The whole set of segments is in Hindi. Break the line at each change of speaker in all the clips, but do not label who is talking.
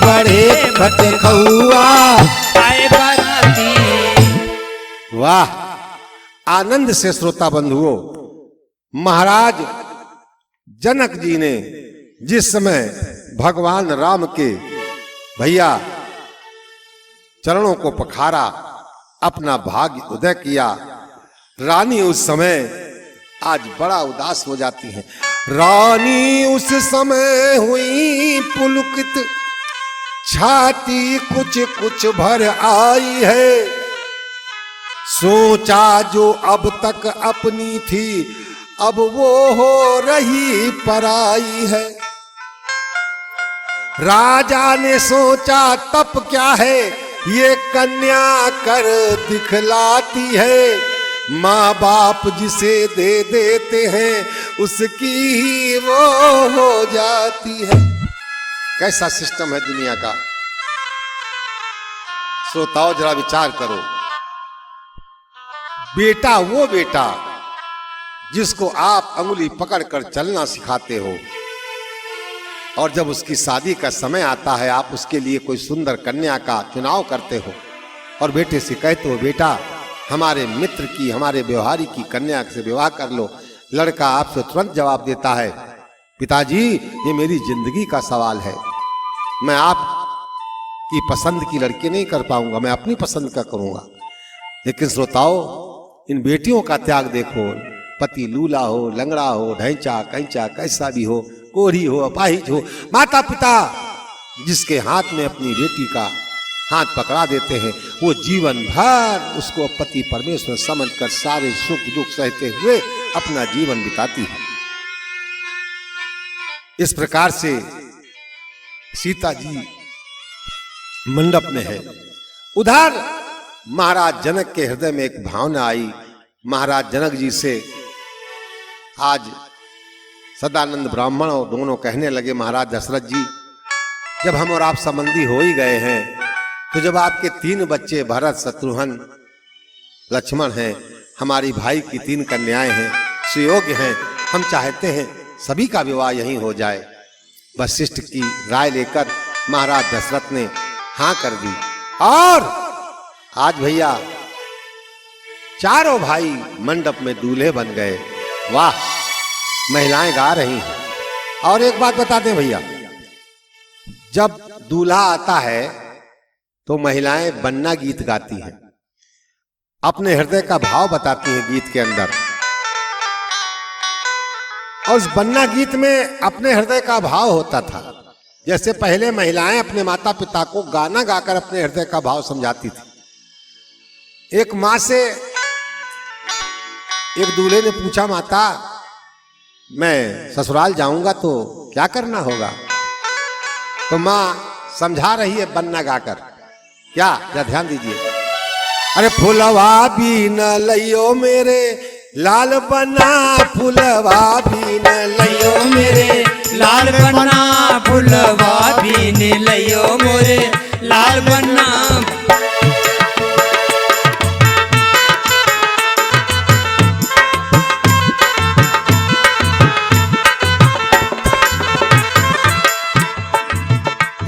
बड़े भट खौआ
आए बाराती।
वाह! आनंद से श्रोता बंधुओं, महाराज जनक जी ने जिस समय भगवान राम के भैया चरणों को पखारा, अपना भाग्य उदय किया, रानी उस समय आज बड़ा उदास हो जाती है। रानी उस समय हुई पुलकित, छाती कुछ कुछ भर आई है, सोचा जो अब तक अपनी थी अब वो हो रही पराई है। राजा ने सोचा तप क्या है, ये कन्या कर दिखलाती है, माँ बाप जिसे दे देते हैं उसकी ही वो हो जाती है। कैसा सिस्टम है दुनिया का, श्रोताओं जरा विचार करो। बेटा वो बेटा जिसको आप अंगुली पकड़कर चलना सिखाते हो, और जब उसकी शादी का समय आता है आप उसके लिए कोई सुंदर कन्या का चुनाव करते हो और बेटे से कहते हो बेटा हमारे मित्र की, हमारे व्यवहारी की कन्या से विवाह कर लो। लड़का आपसे तुरंत जवाब देता है पिताजी ये मेरी जिंदगी का सवाल है, मैं आपकी पसंद की लड़की नहीं कर पाऊंगा, मैं अपनी पसंद का करूंगा। लेकिन श्रोताओं, इन बेटियों का त्याग देखो, पति लूला हो, लंगड़ा हो, ढैंचा कैंचा कैसा भी हो, कोढ़ी हो, अपाहिज हो, माता पिता जिसके हाथ में अपनी बेटी का हाथ पकड़ा देते हैं वो जीवन भर उसको पति परमेश्वर समझकर सारे सुख दुख सहते हुए अपना जीवन बिताती है। इस प्रकार से सीता जी मंडप में है। उधर महाराज जनक के हृदय में एक भावना आई। महाराज जनक जी से आज सदानंद ब्राह्मण और दोनों कहने लगे महाराज दशरथ जी जब हम और आप संबंधी हो ही गए हैं तो जब आपके 3 बच्चे भरत शत्रुघ्न लक्ष्मण हैं, हमारी भाई की 3 कन्याएं हैं, सुयोग्य हैं, हम चाहते हैं सभी का विवाह यहीं हो जाए। वशिष्ठ की राय लेकर महाराज दशरथ ने हाँ कर दी और आज भैया चारों भाई मंडप में दूल्हे बन गए। वाह! महिलाएं गा रही हैं। और एक बात बता दें भैया, जब दूल्हा आता है तो महिलाएं बन्ना गीत गाती हैं, अपने हृदय का भाव बताती हैं गीत के अंदर, और उस बन्ना गीत में अपने हृदय का भाव होता था। जैसे पहले महिलाएं अपने माता पिता को गाना गाकर अपने हृदय का भाव समझाती थी। एक माँ से एक दूल्हे ने पूछा माता मैं ससुराल जाऊंगा तो क्या करना होगा? तो माँ समझा रही है बन्ना गाकर, क्या ध्यान दीजिए। अरे फुलवा भी न लियो मेरे लाल बना, फुलवा भी न लियो
मेरे लाल बना, फुलवा भी न लियो मोरे लाल बना।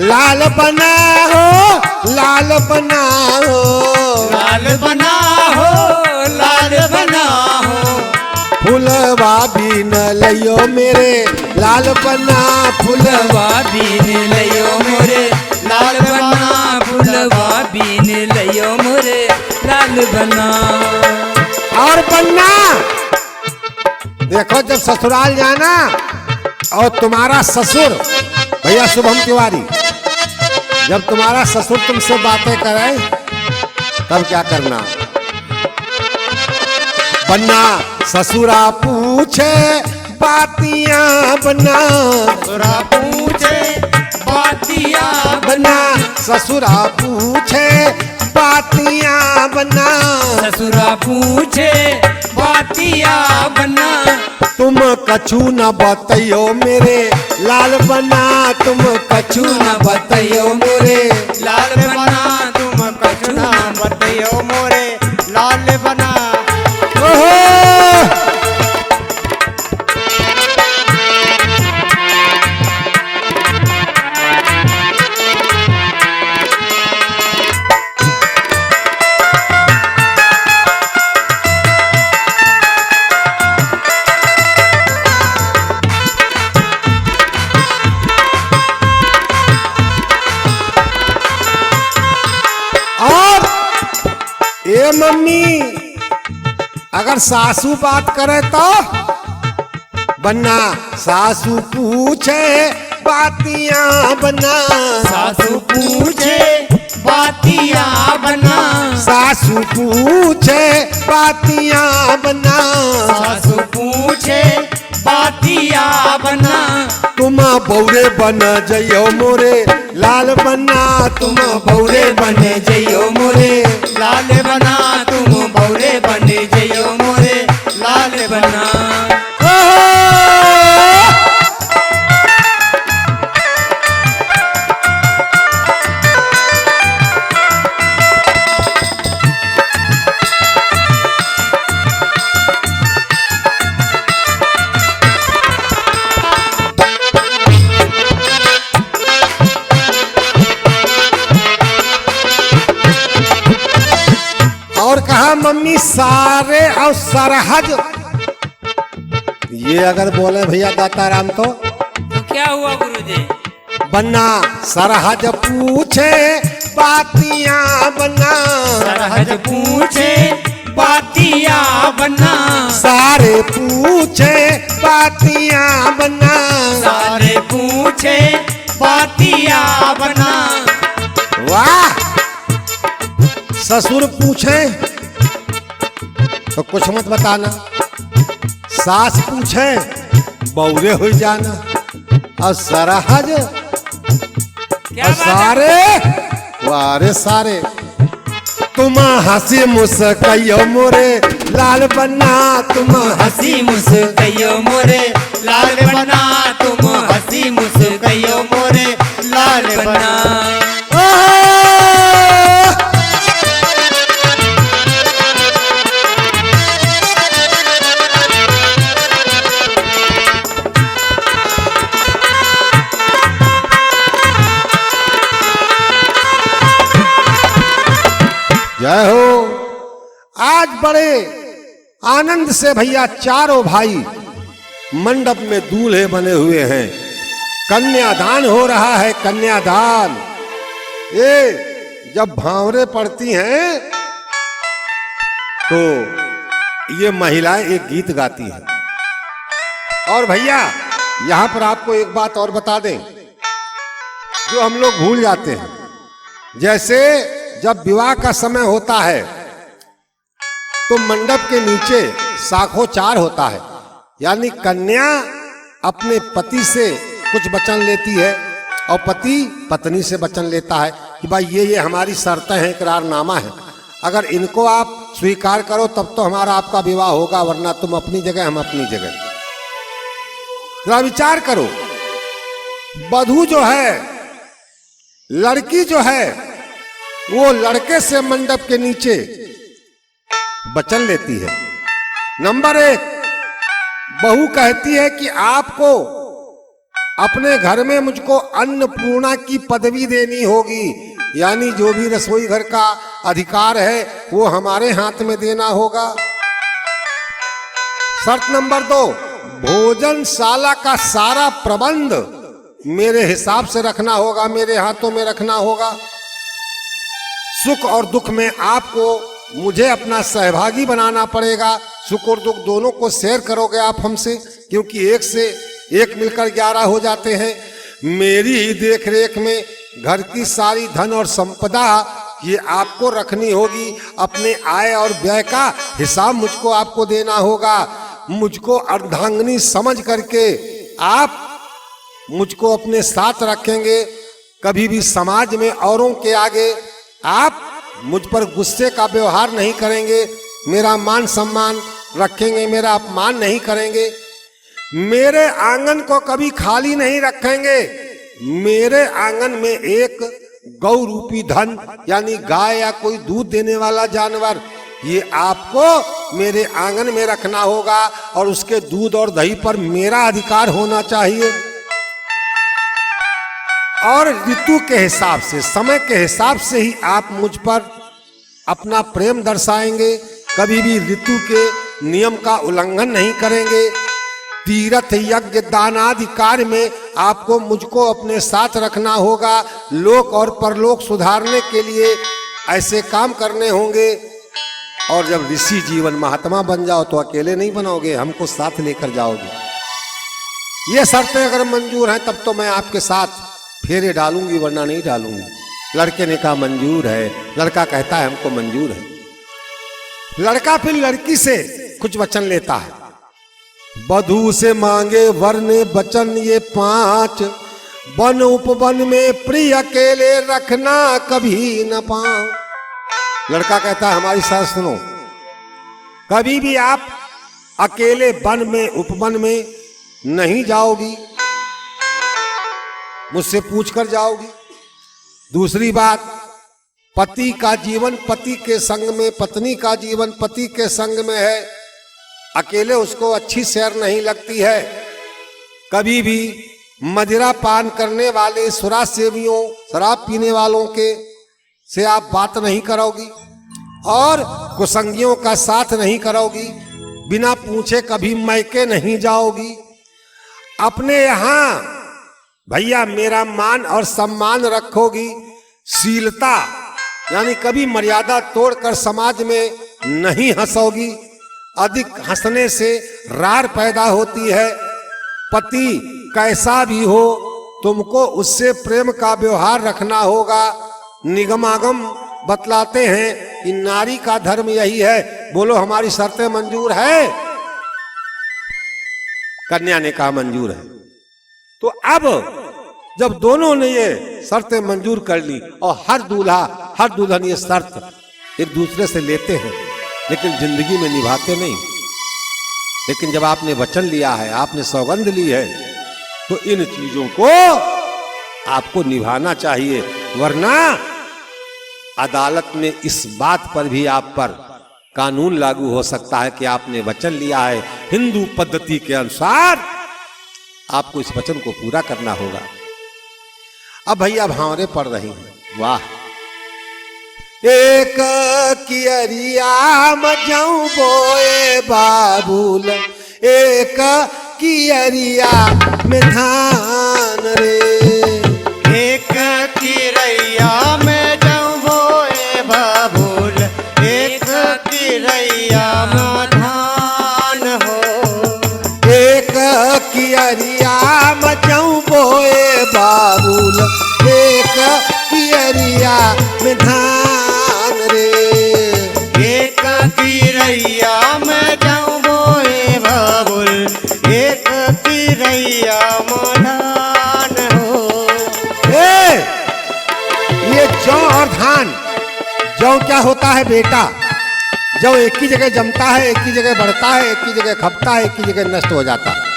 लाल बना हो, लाल बना हो,
लाल बना हो, लाल बना हो,
फुलवा भी न लियो मेरे लाल बना,
फुलवा भी न लियो मोरे लाल बना, फुलवा भी न लियो मोरे लाल बना।
और बनना देखो जब ससुराल जाना और तुम्हारा ससुर भैया शुभम तिवारी जब तुम्हारा ससुर तुमसे बातें करे तब क्या करना? बन्ना ससुरा पूछे बातियां बना,
ससुरा पूछे बातियां
बना, ससुरा पूछे बातियां बना,
ससुरा पूछे बातियां बना।
तुम कछु न बतयो मेरे लाल बना, तुम कछु न बतयो मोरे
लाल बना, तुम कछु न बतयो मोरे लाल बना।
मम्मी अगर सासू बात करे तो बन्ना सासू पूछे बातियां बना,
सासू पूछे बातियां बना,
सासू पूछे बातियां बना,
सासू पूछे बातियां बना।
तुम बौरे बन जइयो मोरे लाल बन्ना, तुम बौरे बन
जइयो मोरे लाल बना, तुम बौरे बन जइयो मोरे लाल बना।
और कहा मम्मी सारे और सरहज, ये अगर बोले भैया दाताराम तो
क्या हुआ गुरुजी?
बन्ना सरहज पूछे बातियां बना,
सरहज पूछे बातियां बना,
सारे पूछे बातियां बना,
सारे पूछे बातियां बना।
वाह। ससुर पूछे तो कुछ मत बताना, सास पूछे बौरे हो जाना, और सरहज और सारे वारे सारे तुम हंसी मुस्कइयो मोरे लाल बन्ना, तुम
हंसी मुस्कइयो मोरे लाल बना, तुम हंसी मुस्कइयो मोरे लाल बना।
जय हो। आज बड़े आनंद से भैया चारों भाई मंडप में दूल्हे बने हुए हैं, कन्यादान हो रहा है, कन्यादान। ये जब भांवरे पड़ती हैं तो ये महिलाएं एक गीत गाती हैं। और भैया यहां पर आपको एक बात और बता दें जो हम लोग भूल जाते हैं, जैसे जब विवाह का समय होता है तो मंडप के नीचे साखोचार होता है, यानी कन्या अपने पति से कुछ वचन लेती है और पति पत्नी से वचन लेता है कि भाई ये हमारी शर्तें हैं, इकरारनामा है, अगर इनको आप स्वीकार करो तब तो हमारा आपका विवाह होगा, वरना तुम अपनी जगह हम अपनी जगह। जरा विचार करो, वधू जो है, लड़की जो है, वो लड़के से मंडप के नीचे वचन लेती है। नंबर 1, बहू कहती है कि आपको अपने घर में मुझको अन्नपूर्णा की पदवी देनी होगी, यानी जो भी रसोई घर का अधिकार है वो हमारे हाथ में देना होगा। शर्त नंबर 2, भोजनशाला का सारा प्रबंध मेरे हिसाब से रखना होगा, मेरे हाथों में रखना होगा। सुख और दुख में आपको मुझे अपना सहभागी बनाना पड़ेगा, सुख और दुख दोनों को शेयर करोगे आप हमसे, क्योंकि एक से एक मिलकर 11 हो जाते हैं। मेरी ही देख रेख में घर की सारी धन और संपदा ये आपको रखनी होगी, अपने आय और व्यय का हिसाब मुझको आपको देना होगा। मुझको अर्धांगिनी समझ करके आप मुझको अपने साथ रखेंगे, कभी भी समाज में औरों के आगे आप मुझ पर गुस्से का व्यवहार नहीं करेंगे, मेरा मान सम्मान रखेंगे, मेरा अपमान नहीं करेंगे, मेरे आंगन को कभी खाली नहीं रखेंगे। मेरे आंगन में एक गौ रूपी धन यानी गाय या कोई दूध देने वाला जानवर, ये आपको मेरे आंगन में रखना होगा और उसके दूध और दही पर मेरा अधिकार होना चाहिए। और ऋतु के हिसाब से, समय के हिसाब से ही आप मुझ पर अपना प्रेम दर्शाएंगे, कभी भी ऋतु के नियम का उल्लंघन नहीं करेंगे। तीर्थ यज्ञ दानादि कार्य में आपको मुझको अपने साथ रखना होगा, लोक और परलोक सुधारने के लिए ऐसे काम करने होंगे। और जब ऋषि जीवन महात्मा बन जाओ तो अकेले नहीं बनोगे, हमको साथ लेकर जाओगे। ये शर्तें अगर मंजूर हैं तब तो मैं आपके साथ फेरे डालूंगी, वरना नहीं डालूंगी। लड़के ने कहा मंजूर है। लड़का कहता है हमको मंजूर है। लड़का फिर लड़की से कुछ वचन लेता है। वधू से मांगे वर ने वचन ये 5, वन उपवन में प्रिय अकेले रखना कभी न पाओ। लड़का कहता है हमारी शर्त सुनो, कभी भी आप अकेले वन में उपवन में नहीं जाओगी, मुझसे पूछकर जाओगी। दूसरी बात, पति का जीवन पति के संग में, पत्नी का जीवन पति के संग में है, अकेले उसको अच्छी सैर नहीं लगती है। कभी भी मदिरा पान करने वाले सुरा सेवियों, शराब पीने वालों के से आप बात नहीं करोगी और कुसंगियों का साथ नहीं करोगी। बिना पूछे कभी मैके नहीं जाओगी। अपने यहाँ भैया मेरा मान और सम्मान रखोगी। शीलता यानी कभी मर्यादा तोड़कर समाज में नहीं हंसोगी। अधिक हंसने से रार पैदा होती है। पति कैसा भी हो तुमको उससे प्रेम का व्यवहार रखना होगा। निगमागम बतलाते हैं कि नारी का धर्म यही है। बोलो हमारी शर्तें मंजूर है? कन्या ने कहा मंजूर है। तो अब जब दोनों ने ये शर्तें मंजूर कर ली और हर दूल्हा हर दुल्हन ये शर्त एक दूसरे से लेते हैं, लेकिन जिंदगी में निभाते नहीं। लेकिन जब आपने वचन लिया है, आपने सौगंध ली है, तो इन चीजों को आपको निभाना चाहिए, वरना अदालत में इस बात पर भी आप पर कानून लागू हो सकता है कि आपने वचन लिया है। हिंदू पद्धति के अनुसार आपको इस वचन को पूरा करना होगा। अब भैया भावरे पड़ रही हैं। वाह, एक कियरिया मजाऊ बोए बाबूल, एक कियरिया में धान रे।
एक किरैया में जाऊं बोए बाबूल, एक किरैया में धान हो।
एक कियरिया मजाऊ बोए बाबूल, एक कियरिया में धान रे।
एक किरैया में जाऊं बोए बाबूल, एक किरैया में धान हो।
ये जौ और धान, जौ क्या होता है बेटा? जौ एक ही जगह जमता है, एक ही जगह बढ़ता है, एक ही जगह खपता है, एक ही जगह नष्ट हो जाता है।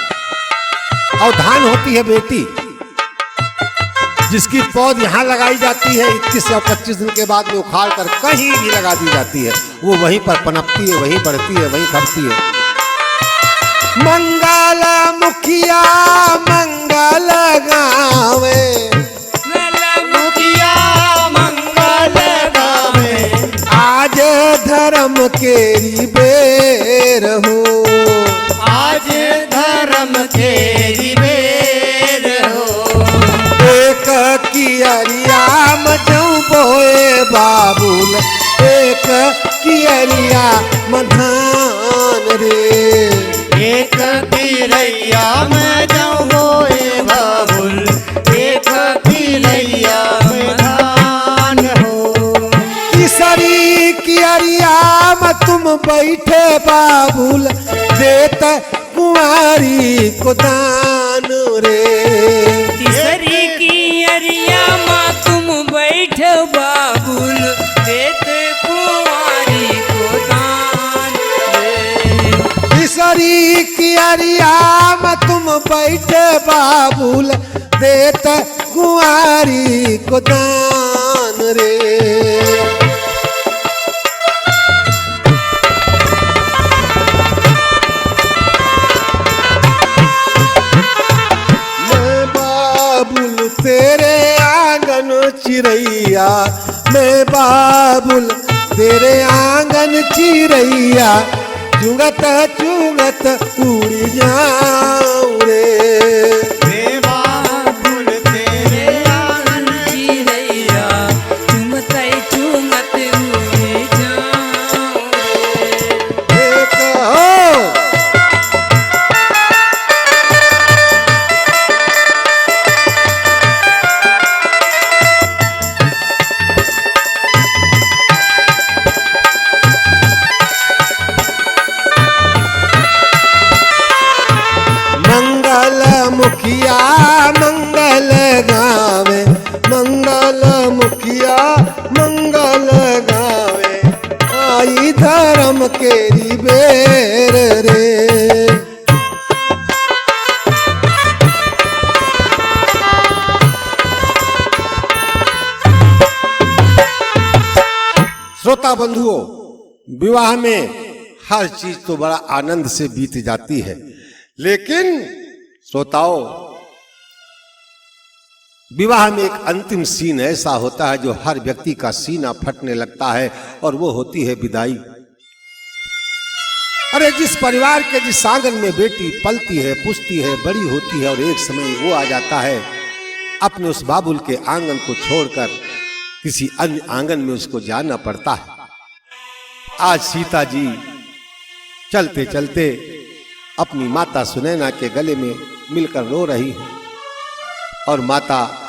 और धान होती है बेटी, जिसकी पौध यहाँ लगाई जाती है, 21 या 25 दिन के बाद में उखाड़ कर कहीं भी लगा दी जाती है। वो वहीं पर पनपती है, वहीं बढ़ती है, वहीं खपती है। मंगल मुखिया मंगल गावे,
मुखिया मंगल गावे।
आज धर्म केरी बेर हो,
आज धर्म तेरी बेर हो।
एक कियरिया मजऊ बोए बाबूल, एक कियरिया मधान रे।
एक किरैया में जाऊं बोए बाबुल, एक किरैया में धान हो।
तीसरी कियरिया में तुम बैठे बाबूल, देत कुंवारी को दान रे।
तीसरी की अरिया माँ तुम बैठ बाबुल, देत कुंवारी को दान रे।
तीसरी कियरिया में तुम बैठे बाबूल, देत कुंवारी को दान रे। तेरे आंगन चिरैया, मैं बाबुल तेरे आंगन चिरैया, चुंगत चुंगत उड़ जाऊं रे।
मैं बाबुल तेरे आंगन
चिरैया, चुमत चुमत उड़ जाऊं रे।
दुखिया मंगल गावे, आई धर्म केरी बेर रे। श्रोता बंधुओं, विवाह में हर चीज तो बड़ा आनंद से बीत जाती है, लेकिन श्रोताओं, विवाह में एक अंतिम सीन ऐसा होता है जो हर व्यक्ति का सीना फटने लगता है, और वो होती है विदाई। अरे जिस परिवार के जिस आंगन में बेटी पलती है, पुष्टी है, बड़ी होती है, और एक समय वो आ जाता है अपने उस बाबुल के आंगन को छोड़कर किसी अन्य आंगन में उसको जाना पड़ता है। आज सीता जी चलते चलते अपनी माता सुनैना के गले में मिलकर रो रही है, और माता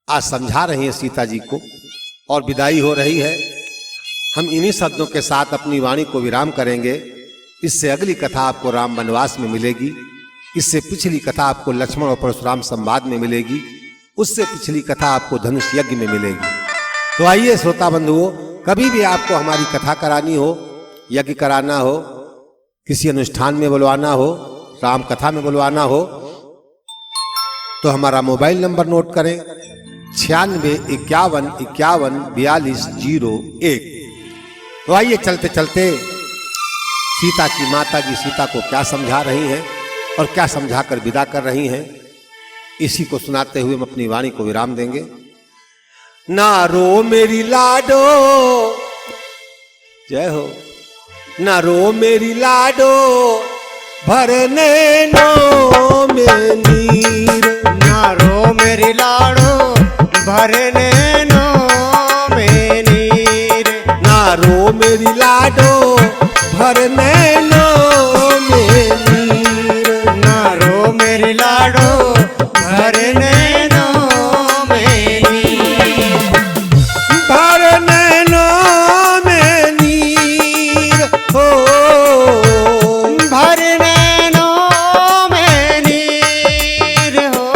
आज समझा रही है सीता जी को, और विदाई हो रही है। हम इन्हीं शब्दों के साथ अपनी वाणी को विराम करेंगे। इससे अगली कथा आपको राम वनवास में मिलेगी, इससे पिछली कथा आपको लक्ष्मण और परशुराम संवाद में मिलेगी, उससे पिछली कथा आपको धनुष यज्ञ में मिलेगी। तो आइए श्रोता बंधुओं, कभी भी आपको हमारी कथा करानी हो, यज्ञ कराना हो, किसी अनुष्ठान में बुलवाना हो, राम कथा में बुलवाना हो, तो हमारा मोबाइल नंबर नोट करें 9651514201। तो आइए चलते चलते सीता की माता जी सीता को क्या समझा रही हैं और क्या समझाकर विदा कर रही हैं, इसी को सुनाते हुए हम अपनी वाणी को विराम देंगे। ना रो मेरी लाडो, जय हो। ना रो मेरी लाडो, भरने नो में नीर।
ना रो मेरी लाडो, भरने नो में नीर।
ना रो मेरी लाडो, भरने नो में नीर।
ना रो मेरी लाडो, भरने नो में नीर।
भरने नो में नीर हो,
भरने नो में नीर हो।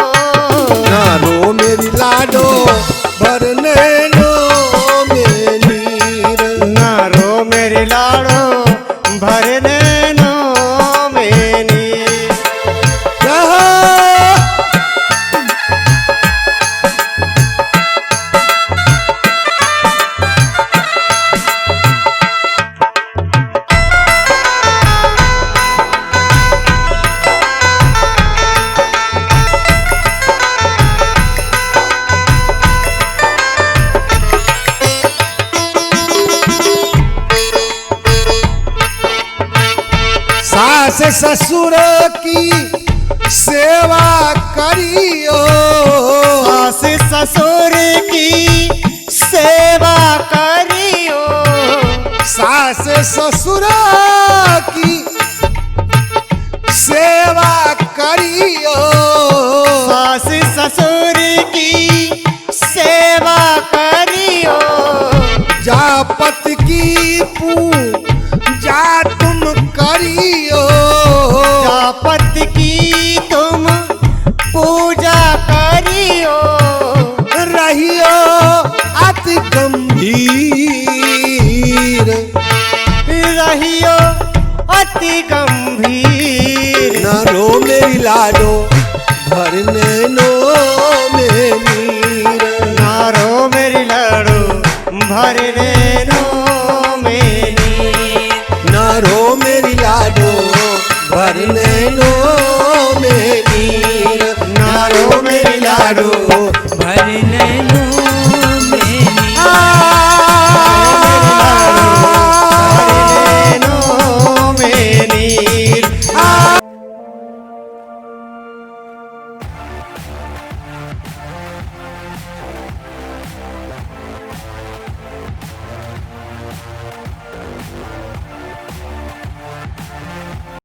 ना रो मेरी लाडो, भरने नो में नीर।
ना रो मेरी लाडो, भरने नो में नीर।
सास ससुर की सेवा करियो,
सास ससुर की सेवा करियो।
सास ससुर की सेवा करियो।
सास ससुर की सेवा करियो।
जापत की पूजा तुम करियो।
जापत की तुम पूजा करियो।
रहियो अति गंभीर,
रहियो अति गंभीर।
न रो मेरी लाडो, भरने नो में नीर।
ना रो मेरी लाडो, भरने नो में नीर।
न रो मेरी लाडो, भरने नो में नीर।
ना रो मेरी लाडो,
भरने नो